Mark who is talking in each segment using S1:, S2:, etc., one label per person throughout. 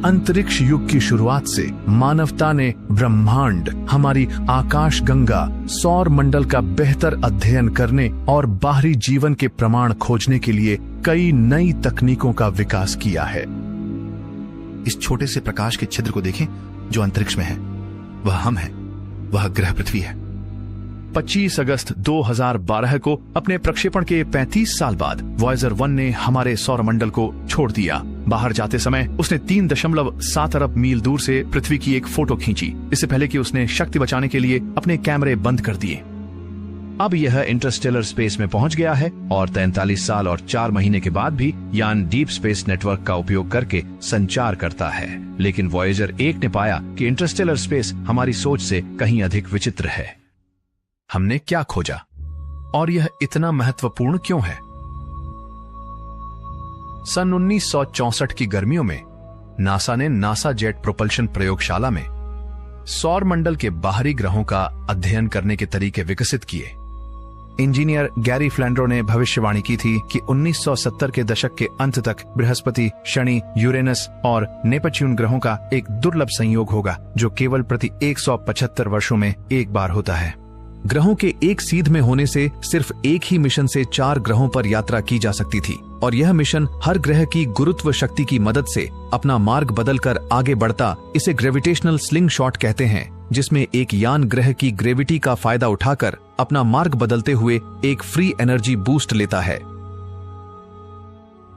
S1: अंतरिक्ष युग की शुरुआत से मानवता ने ब्रह्मांड, हमारी आकाश गंगा, सौर मंडल का बेहतर अध्ययन करने और बाहरी जीवन के प्रमाण खोजने के लिए कई नई तकनीकों का विकास किया है।
S2: इस छोटे से प्रकाश के छिद्र को देखें जो अंतरिक्ष में है। वह हम हैं, वह ग्रह पृथ्वी है।
S1: 25 अगस्त 2012 को अपने प्रक्षेपण के 35 साल बाद वॉयेजर 1 ने हमारे सौरमंडल को छोड़ दिया। बाहर जाते समय उसने 3.7 अरब मील दूर से पृथ्वी की एक फोटो खींची, इससे पहले कि उसने शक्ति बचाने के लिए अपने कैमरे बंद कर दिए। अब यह इंटरस्टेलर स्पेस में पहुंच गया है और 43 साल और 4 महीने के बाद भी यान डीप स्पेस नेटवर्क का उपयोग करके संचार करता है। लेकिन वॉयेजर 1 ने पाया कि इंटरस्टेलर स्पेस हमारी सोच से कहीं अधिक विचित्र है। हमने क्या खोजा और यह इतना महत्वपूर्ण क्यों है? सन 1964 की गर्मियों में नासा ने नासा जेट प्रोपल्शन प्रयोगशाला में सौर मंडल के बाहरी ग्रहों का अध्ययन करने के तरीके विकसित किए। इंजीनियर गैरी फ्लैंड्रो ने भविष्यवाणी की थी कि 1970 के दशक के अंत तक बृहस्पति, शनि, यूरेनस और नेपच्यून ग्रहों का एक दुर्लभ संयोग होगा जो केवल प्रति 175 वर्षों में एक बार होता है। ग्रहों के एक सीध में होने से सिर्फ एक ही मिशन से 4 ग्रहों पर यात्रा की जा सकती थी और यह मिशन हर ग्रह की गुरुत्व शक्ति की मदद से अपना मार्ग बदलकर आगे बढ़ता। इसे ग्रेविटेशनल स्लिंग शॉट कहते हैं, जिसमें एक यान ग्रह की ग्रेविटी का फायदा उठाकर अपना मार्ग बदलते हुए एक फ्री एनर्जी बूस्ट लेता है।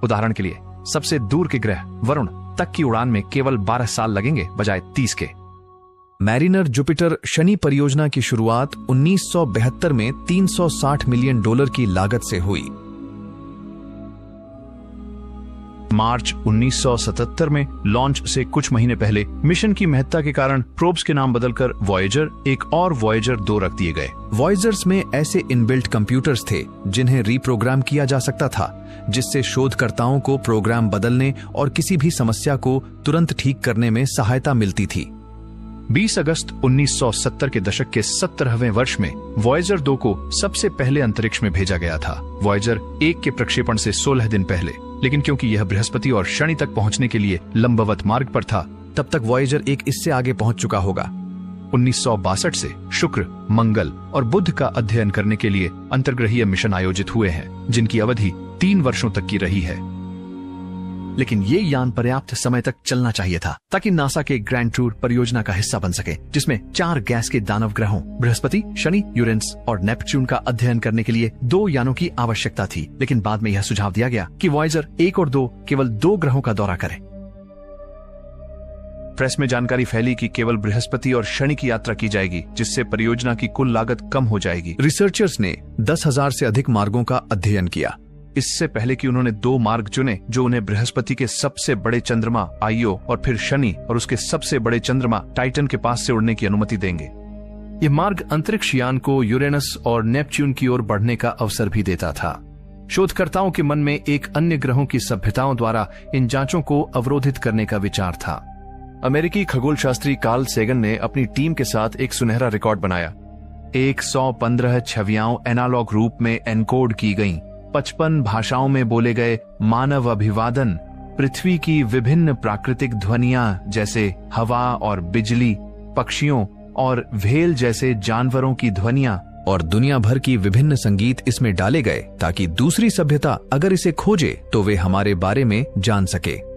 S1: उदाहरण के लिए सबसे दूर के ग्रह वरुण तक की उड़ान में केवल 12 साल लगेंगे बजाय 30 के। मैरिनर जुपिटर शनि परियोजना की शुरुआत 1972 में $360 मिलियन की लागत से हुई। मार्च 1977 में लॉन्च से कुछ महीने पहले मिशन की महत्ता के कारण प्रोब्स के नाम बदलकर वॉयेजर 1 और वॉयेजर 2 रख दिए गए। वॉयेजर्स में ऐसे इनबिल्ट कंप्यूटर्स थे जिन्हें रीप्रोग्राम किया जा सकता था, जिससे शोधकर्ताओं को प्रोग्राम बदलने और किसी भी समस्या को तुरंत ठीक करने में सहायता मिलती थी। 20 अगस्त 1970 के दशक के 17वें वर्ष में वॉयेजर 2 को सबसे पहले अंतरिक्ष में भेजा गया था, वॉयेजर 1 के प्रक्षेपण से 16 दिन पहले। लेकिन क्योंकि यह बृहस्पति और शनि तक पहुंचने के लिए लंबवत मार्ग पर था, तब तक वॉयेजर 1 इससे आगे पहुंच चुका होगा। 1962 से शुक्र, मंगल और बुध का अध्ययन करने के लिए अंतर्ग्रहीय मिशन आयोजित हुए हैं, जिनकी अवधि 3 वर्षों तक की रही है। लेकिन ये यान पर्याप्त समय तक चलना चाहिए था ताकि नासा के ग्रैंड टूर परियोजना का हिस्सा बन सके, जिसमें 4 गैस के दानव ग्रहों बृहस्पति, शनि, यूरेनस और नेपच्यून का अध्ययन करने के लिए 2 यानों की आवश्यकता थी। लेकिन बाद में यह सुझाव दिया गया कि वॉयेजर 1 और 2 केवल 2 ग्रहों का दौरा करें। प्रेस में जानकारी फैली कि केवल बृहस्पति और शनि की यात्रा की जाएगी, जिससे परियोजना की कुल लागत कम हो जाएगी। रिसर्चर्स ने 10,000 से अधिक मार्गों का अध्ययन किया, इससे पहले कि उन्होंने 2 मार्ग चुने जो उन्हें बृहस्पति के सबसे बड़े चंद्रमा आइयो और फिर शनि और उसके सबसे बड़े चंद्रमा टाइटन के पास से उड़ने की अनुमति देंगे। ये मार्ग अंतरिक्ष यान को यूरेनस और नेपच्यून की ओर बढ़ने का अवसर भी देता था। शोधकर्ताओं के मन में एक अन्य ग्रहों की सभ्यताओं द्वारा इन जांचों को अवरोधित करने का विचार था। अमेरिकी खगोल शास्त्री कार्ल सेगन ने अपनी टीम के साथ एक सुनहरा रिकॉर्ड बनाया। 115 छवियां एनालॉग रूप में एनकोड की गईं, 55 भाषाओं में बोले गए मानव अभिवादन, पृथ्वी की विभिन्न प्राकृतिक ध्वनियां जैसे हवा और बिजली, पक्षियों और व्हेल जैसे जानवरों की ध्वनियां और दुनिया भर की विभिन्न संगीत इसमें डाले गए ताकि दूसरी सभ्यता अगर इसे खोजे तो वे हमारे बारे में जान सके।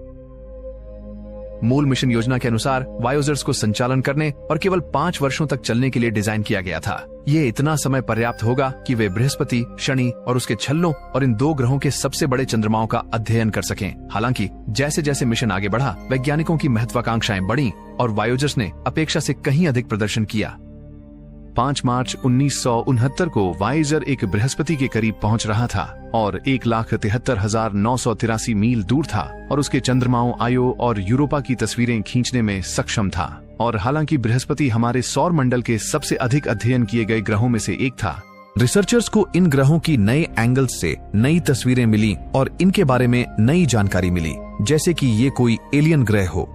S1: मूल मिशन योजना के अनुसार वॉयेजर्स को संचालन करने और केवल 5 वर्षों तक चलने के लिए डिजाइन किया गया था। ये इतना समय पर्याप्त होगा कि वे बृहस्पति, शनि और उसके छल्लों और इन 2 ग्रहों के सबसे बड़े चंद्रमाओं का अध्ययन कर सकें। हालांकि जैसे जैसे मिशन आगे बढ़ा, वैज्ञानिकों की महत्वाकांक्षाएं बढ़ी और वॉयेजर्स ने अपेक्षा से कहीं अधिक प्रदर्शन किया। 5 मार्च 1969 को वॉयेजर एक बृहस्पति के करीब पहुंच रहा था और 1,73,983 मील दूर था और उसके चंद्रमाओं आयो और यूरोपा की तस्वीरें खींचने में सक्षम था। और हालांकि बृहस्पति हमारे सौर मंडल के सबसे अधिक अध्ययन किए गए ग्रहों में से एक था, रिसर्चर्स को इन ग्रहों की नए एंगल्स से नई तस्वीरें मिली और इनके बारे में नई जानकारी मिली, जैसे कि ये कोई एलियन ग्रह हो।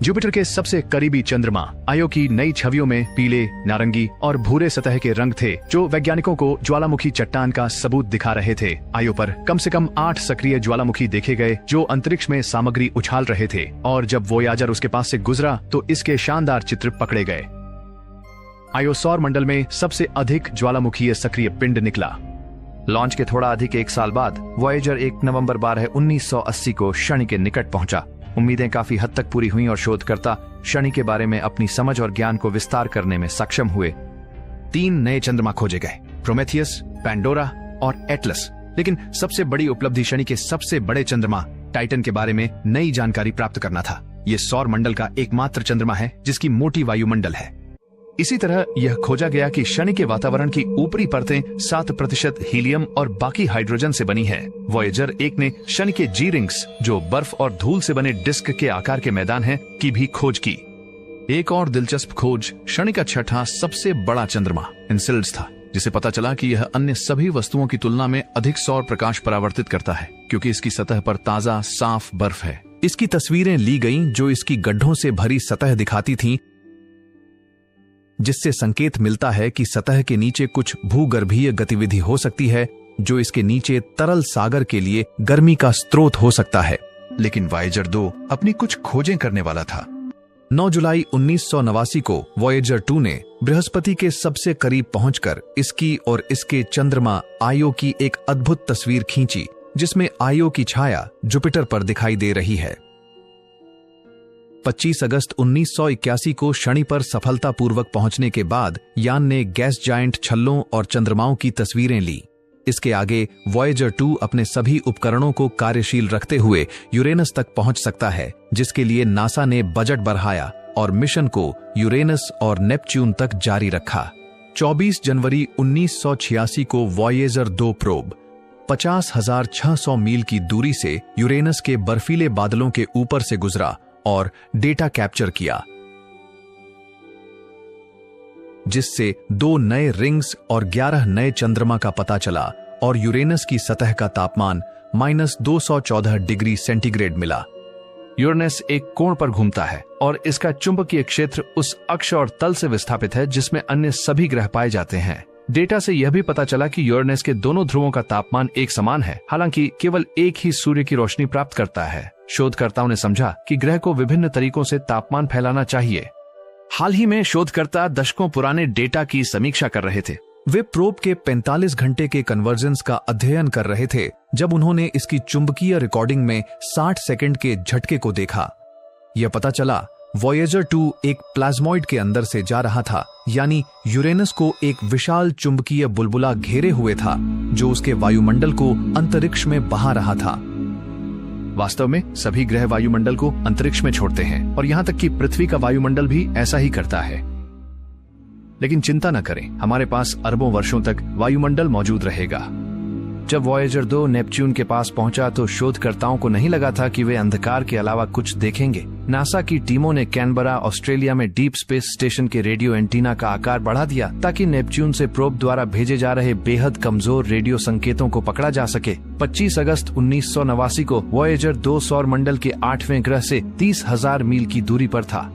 S1: जुपिटर के सबसे करीबी चंद्रमा आयो की नई छवियों में पीले, नारंगी और भूरे सतह के रंग थे, जो वैज्ञानिकों को ज्वालामुखी चट्टान का सबूत दिखा रहे थे। आयो पर कम से कम 8 सक्रिय ज्वालामुखी देखे गए, जो अंतरिक्ष में सामग्री उछाल रहे थे, और जब वोयाजर उसके पास से गुजरा तो इसके शानदार चित्र पकड़े गए। आयो सौर मंडल में सबसे अधिक ज्वालामुखीय सक्रिय पिंड निकला। लॉन्च के थोड़ा अधिक एक साल बाद वॉयेजर 1 नवंबर 1980 को शनि के निकट पहुंचा। उम्मीदें काफी हद तक पूरी हुईं और शोधकर्ता शनि के बारे में अपनी समझ और ज्ञान को विस्तार करने में सक्षम हुए। 3 नए चंद्रमा खोजे गए, प्रोमेथियस, पैंडोरा और एटलस। लेकिन सबसे बड़ी उपलब्धि शनि के सबसे बड़े चंद्रमा टाइटन के बारे में नई जानकारी प्राप्त करना था। यह सौर मंडल का एकमात्र चंद्रमा है जिसकी मोटी वायुमंडल है। इसी तरह यह खोजा गया कि शनि के वातावरण की ऊपरी परतें 7% हीलियम और बाकी हाइड्रोजन से बनी है। वॉयेजर 1 ने शनि के जी रिंग्स, जो बर्फ और धूल से बने डिस्क के आकार के मैदान हैं, की भी खोज की। एक और दिलचस्प खोज शनि का छठा सबसे बड़ा चंद्रमा एन्सेलेडस था, जिसे पता चला कि यह अन्य सभी वस्तुओं की तुलना में अधिक सौर प्रकाश परावर्तित करता है, क्योंकि इसकी सतह पर ताजा साफ बर्फ है। इसकी तस्वीरें ली गईं, जो इसकी गड्ढों से भरी सतह दिखाती थीं, जिससे संकेत मिलता है कि सतह के नीचे कुछ भूगर्भीय गतिविधि हो सकती है, जो इसके नीचे तरल सागर के लिए गर्मी का स्रोत हो सकता है। लेकिन वॉयेजर 2 अपनी कुछ खोजें करने वाला था। 9 जुलाई 1989 को वॉयेजर 2 ने बृहस्पति के सबसे करीब पहुंचकर इसकी और इसके चंद्रमा आयो की एक अद्भुत तस्वीर खींची, जिसमें आयो की छाया जुपिटर पर दिखाई दे रही है। 25 अगस्त 1981 को शनि पर सफलतापूर्वक पहुंचने के बाद यान ने गैस जायंट छल्लों और चंद्रमाओं की तस्वीरें ली। इसके आगे वॉयेजर 2 अपने सभी उपकरणों को कार्यशील रखते हुए यूरेनस तक पहुंच सकता है, जिसके लिए नासा ने बजट बढ़ाया और मिशन को यूरेनस और नेपच्यून तक जारी रखा। 24 जनवरी 1986 को वॉयेजर 2 प्रोब 50,600 मील की दूरी से यूरेनस के बर्फीले बादलों के ऊपर से गुजरा और डेटा कैप्चर किया, जिससे 2 नए रिंग्स और 11 नए चंद्रमा का पता चला और यूरेनस की सतह का तापमान -214 डिग्री सेंटीग्रेड मिला। यूरेनस एक कोण पर घूमता है और इसका चुंबकीय क्षेत्र उस अक्ष और तल से विस्थापित है जिसमें अन्य सभी ग्रह पाए जाते हैं। डेटा से यह भी पता चला कि यूरेनस के दोनों ध्रुवों का तापमान एक समान है, हालांकि केवल एक ही सूर्य की रोशनी प्राप्त करता है। शोधकर्ताओं ने समझा कि ग्रह को विभिन्न तरीकों से तापमान फैलाना चाहिए। हाल ही में शोधकर्ता दशकों पुराने डेटा की समीक्षा कर रहे थे। वे प्रोब के 45 घंटे के कन्वर्जेंस का अध्ययन कर रहे थे जब उन्होंने इसकी चुंबकीय रिकॉर्डिंग में 60 सेकंड के झटके को देखा। यह पता चला वॉयेजर 2 एक प्लाज्मॉइड के अंदर से जा रहा था, यानी यूरेनस को एक विशाल चुंबकीय बुलबुला घेरे हुए था, जो उसके वायुमंडल को अंतरिक्ष में बहा रहा था। वास्तव में सभी ग्रह वायुमंडल को अंतरिक्ष में छोड़ते हैं और यहाँ तक कि पृथ्वी का वायुमंडल भी ऐसा ही करता है। लेकिन चिंता न करें, हमारे पास अरबों वर्षों तक वायुमंडल मौजूद रहेगा। जब वॉयेजर 2 नेपच्यून के पास पहुंचा तो शोधकर्ताओं को नहीं लगा था कि वे अंधकार के अलावा कुछ देखेंगे। नासा की टीमों ने कैनबरा, ऑस्ट्रेलिया में डीप स्पेस स्टेशन के रेडियो एंटीना का आकार बढ़ा दिया ताकि नेपच्यून से प्रोब द्वारा भेजे जा रहे बेहद कमजोर रेडियो संकेतों को पकड़ा जा सके। 25 अगस्त 1989 को वॉयेजर 2 सौर मंडल के 8वें ग्रह से 30,000 मील की दूरी पर था।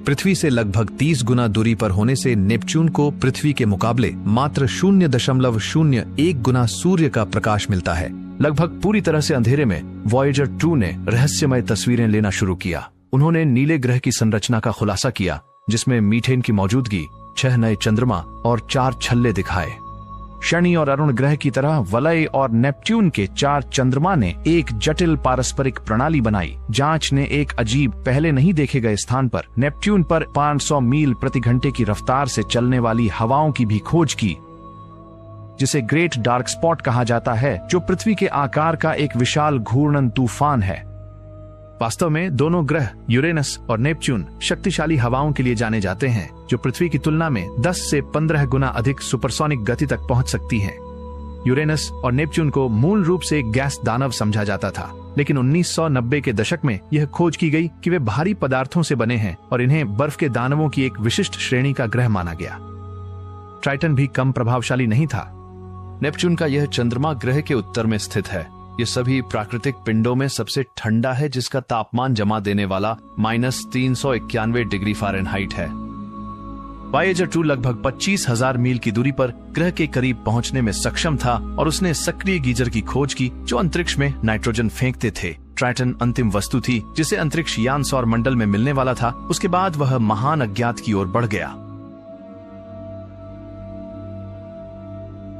S1: पृथ्वी से लगभग 30 गुना दूरी पर होने से नेपच्यून को पृथ्वी के मुकाबले मात्र 0.01 गुना सूर्य का प्रकाश मिलता है। लगभग पूरी तरह से अंधेरे में वॉयेजर 2 ने रहस्यमय तस्वीरें लेना शुरू किया। उन्होंने नीले ग्रह की संरचना का खुलासा किया, जिसमें मीथेन की मौजूदगी, 6 नए चंद्रमा और 4 छल्ले दिखाए। शनि और अरुण ग्रह की तरह वलय और नेपच्यून के 4 चंद्रमा ने एक जटिल पारस्परिक प्रणाली बनाई। जांच ने एक अजीब, पहले नहीं देखे गए स्थान पर नेपच्यून पर 500 मील प्रति घंटे की रफ्तार से चलने वाली हवाओं की भी खोज की, जिसे ग्रेट डार्क स्पॉट कहा जाता है, जो पृथ्वी के आकार का एक विशाल घूर्णन तूफान है। वास्तव में दोनों ग्रह यूरेनस और नेपच्यून शक्तिशाली हवाओं के लिए जाने जाते हैं, जो पृथ्वी की तुलना में 10 से 15 गुना अधिक सुपरसोनिक गति तक पहुंच सकती हैं। यूरेनस और नेपच्यून को मूल रूप से गैस दानव समझा जाता था, लेकिन 1990 के दशक में यह खोज की गई कि वे भारी पदार्थों से बने हैं और इन्हें बर्फ के दानवों की एक विशिष्ट श्रेणी का ग्रह माना गया। ट्राइटन भी कम प्रभावशाली नहीं था। नेपच्यून का यह चंद्रमा ग्रह के उत्तर में स्थित है। ये सभी प्राकृतिक पिंडों में सबसे ठंडा है, जिसका तापमान जमा देने वाला -391 डिग्री फ़ारेनहाइट है। वॉयेजर 2 लगभग 25,000 मील की दूरी पर ग्रह के करीब पहुंचने में सक्षम था और उसने सक्रिय गीजर की खोज की जो अंतरिक्ष में नाइट्रोजन फेंकते थे। ट्राइटन अंतिम वस्तु थी जिसे अंतरिक्ष यान सौर मंडल में मिलने वाला था। उसके बाद वह महान अज्ञात की ओर बढ़ गया।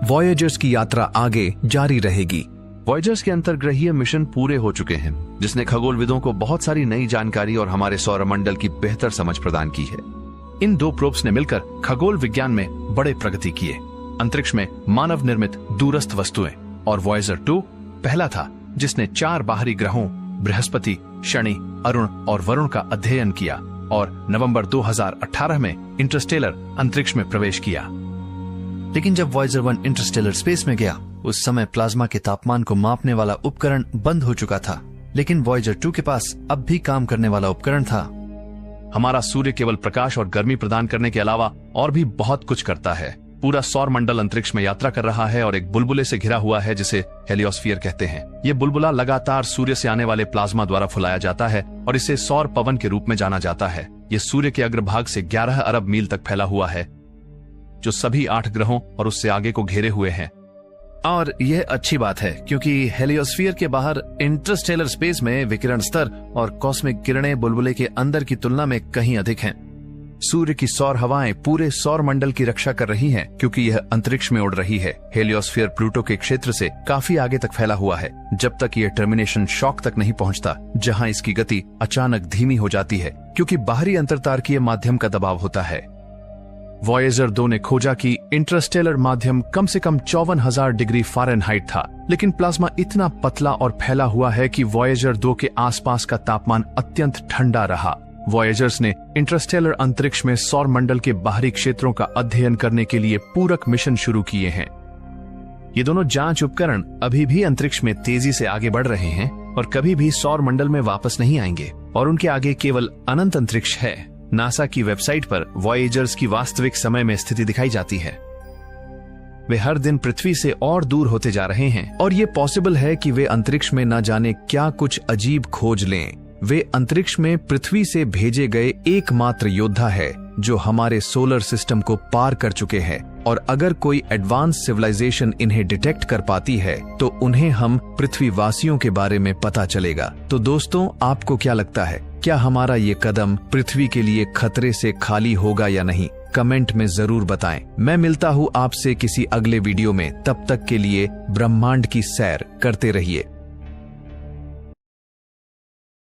S3: वॉयेजर्स की यात्रा आगे जारी रहेगी।
S1: वॉयेजर्स के अंतर्ग्रहीय मिशन पूरे हो चुके हैं, जिसने खगोलविदों को बहुत सारी नई जानकारी और हमारे सौरमंडल की बेहतर समझ प्रदान की है। इन 2 प्रोब्स ने मिलकर खगोल विज्ञान में बड़े प्रगति किए। अंतरिक्ष में मानव निर्मित दूरस्थ वस्तुएं, और वॉयेजर 2 पहला था जिसने 4 बाहरी ग्रहों बृहस्पति, शनि, अरुण और वरुण का अध्ययन किया और नवंबर 2018 में इंटरस्टेलर अंतरिक्ष में प्रवेश किया।
S3: लेकिन जब वॉयेजर 1 इंटरस्टेलर स्पेस में गया, उस समय प्लाज्मा के तापमान को मापने वाला उपकरण बंद हो चुका था। लेकिन वॉयेजर 2 के पास अब भी काम करने वाला उपकरण था।
S1: हमारा सूर्य केवल प्रकाश और गर्मी प्रदान करने के अलावा और भी बहुत कुछ करता है। पूरा सौर मंडल अंतरिक्ष में यात्रा कर रहा है और एक बुलबुले से घिरा हुआ है जिसे हेलियोस्फीयर कहते हैं। ये बुलबुला लगातार सूर्य से आने वाले प्लाज्मा द्वारा फुलाया जाता है और इसे सौर पवन के रूप में जाना जाता है। ये सूर्य के अग्रभाग से 11 अरब मील तक फैला हुआ है, जो सभी 8 ग्रहों और उससे आगे को घेरे हुए हैं।
S3: और यह अच्छी बात है क्योंकि हेलियोस्फीयर के बाहर इंटरस्टेलर स्पेस में विकिरण स्तर और कॉस्मिक किरणें बुलबुले के अंदर की तुलना में कहीं अधिक हैं।
S1: सूर्य की सौर हवाएं पूरे सौर मंडल की रक्षा कर रही हैं क्योंकि यह अंतरिक्ष में उड़ रही है। हेलियोस्फीयर प्लूटो के क्षेत्र से काफी आगे तक फैला हुआ है, जब तक यह टर्मिनेशन शॉक तक नहीं पहुंचता, जहां इसकी गति अचानक धीमी हो जाती है क्योंकि बाहरी अंतरतारकीय माध्यम का दबाव होता है। वॉयेजर 2 ने खोजा कि इंटरस्टेलर माध्यम कम से कम 54,000 डिग्री फ़ारेनहाइट था, लेकिन प्लाज्मा इतना पतला और फैला हुआ है कि वॉयेजर 2 के आसपास का तापमान अत्यंत ठंडा रहा। वॉयेजर्स ने इंटरस्टेलर अंतरिक्ष में सौर मंडल के बाहरी क्षेत्रों का अध्ययन करने के लिए पूरक मिशन शुरू किए हैं। ये दोनों जांच उपकरण अभी भी अंतरिक्ष में तेजी से आगे बढ़ रहे हैं और कभी भी सौर मंडल में वापस नहीं आएंगे और उनके आगे केवल अनंत अंतरिक्ष है। नासा की वेबसाइट पर वॉयेजर्स की वास्तविक समय में स्थिति दिखाई जाती है। वे हर दिन पृथ्वी से और दूर होते जा रहे हैं और ये पॉसिबल है कि वे अंतरिक्ष में न जाने क्या कुछ अजीब खोज लें। वे अंतरिक्ष में पृथ्वी से भेजे गए एकमात्र योद्धा है जो हमारे सोलर सिस्टम को पार कर चुके हैं, और अगर कोई एडवांस सिविलाइजेशन इन्हें डिटेक्ट कर पाती है तो उन्हें हम पृथ्वी वासियों के बारे में पता चलेगा। तो दोस्तों, आपको क्या लगता है, क्या हमारा ये कदम पृथ्वी के लिए खतरे से खाली होगा या नहीं? कमेंट में जरूर बताएं। मैं मिलता हूँ आपसे किसी अगले वीडियो में। तब तक के लिए ब्रह्मांड की सैर करते रहिए।